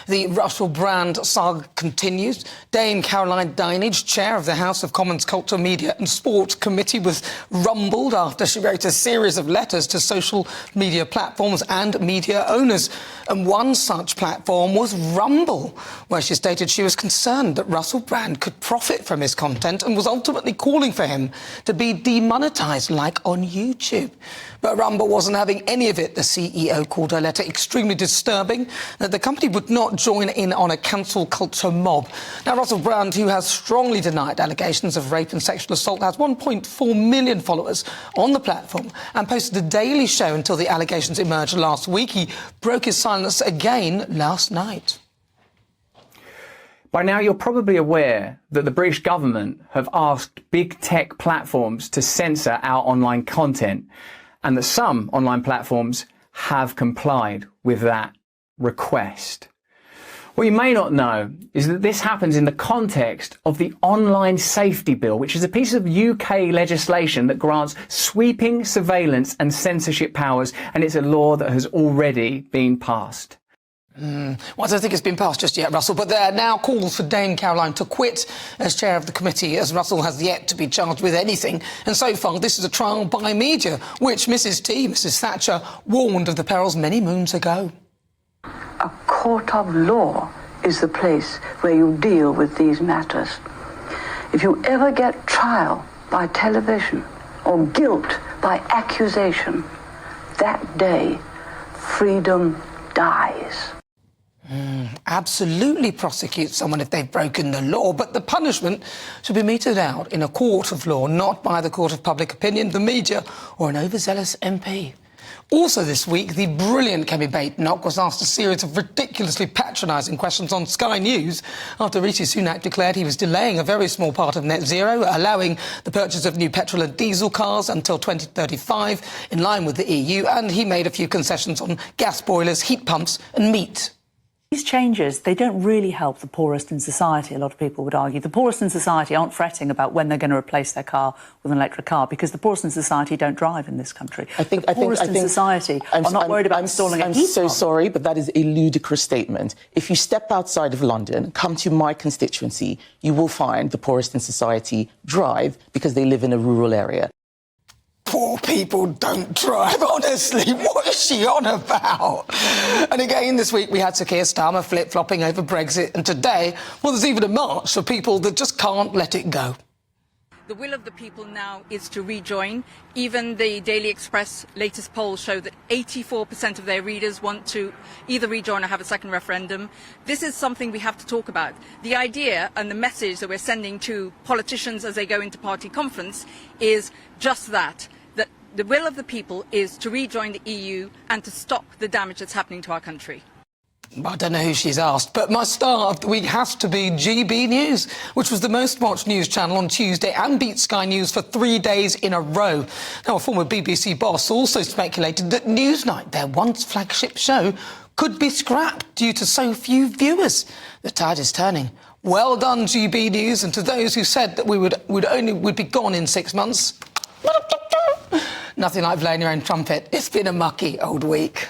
The Russell Brand saga continues. Dame Caroline Dinenage, chair of the House of Commons Culture, Media and Sport Committee, was rumbled after she wrote a series of letters to social media platforms and media owners. And one such platform was Rumble, where she stated she was concerned that Russell Brand could profit from his content and was ultimately calling for him to be demonetised like on YouTube. But Rumble wasn't having any of it. The CEO called her letter extremely disturbing, that the company would not join in on a cancel culture mob. Now, Russell Brand, who has strongly denied allegations of rape and sexual assault, has 1.4 million followers on the platform and posted a daily show until the allegations emerged last week. He broke his silence again last night. By now, you're probably aware that the British government have asked big tech platforms to censor our online content, and that some online platforms have complied with that request. What you may not know is that this happens in the context of the Online Safety Bill, which is a piece of UK legislation that grants sweeping surveillance and censorship powers, and it's a law that has already been passed. Well, I don't think it's been passed just yet, Russell, but there are now calls for Dame Caroline to quit as chair of the committee, as Russell has yet to be charged with anything. And so far, this is a trial by media, which Mrs Thatcher, warned of the perils many moons ago. A court of law is the place where you deal with these matters. If you ever get trial by television or guilt by accusation, that day, freedom dies. Absolutely prosecute someone if they've broken the law, but the punishment should be meted out in a court of law, not by the court of public opinion, the media or an overzealous MP. Also this week, the brilliant Kemi Muck was asked a series of ridiculously patronising questions on Sky News after Rishi Sunak declared he was delaying a very small part of net zero, allowing the purchase of new petrol and diesel cars until 2035, in line with the EU, and he made a few concessions on gas boilers, heat pumps and meat. These changes, they don't really help the poorest in society, a lot of people would argue. The poorest in society aren't fretting about when they're going to replace their car with an electric car, because the poorest in society don't drive in this country. The poorest in society are not worried about installing a heat pump. I'm so sorry, but that is a ludicrous statement. If you step outside of London, come to my constituency, you will find the poorest in society drive because they live in a rural area. Poor people don't drive, honestly. What is she on about? And again, this week we had Sir Keir Starmer flip-flopping over Brexit. And today, well, there's even a march for people that just can't let it go. The will of the people now is to rejoin. Even the Daily Express latest polls show that 84% of their readers want to either rejoin or have a second referendum. This is something we have to talk about. The idea and the message that we're sending to politicians as they go into party conference is just that the will of the people is to rejoin the EU and to stop the damage that's happening to our country. I don't know who she's asked, but my star of the week has to be GBNews, which was the most watched news channel on Tuesday and beat Sky News for 3 days in a row. Now, a former BBC boss also speculated that Newsnight, their once flagship show, could be scrapped due to so few viewers. The tide is turning. Well done, GBNews, and to those who said that we would be gone in 6 months. Nothing like blowing your own trumpet. It's been a mucky old week.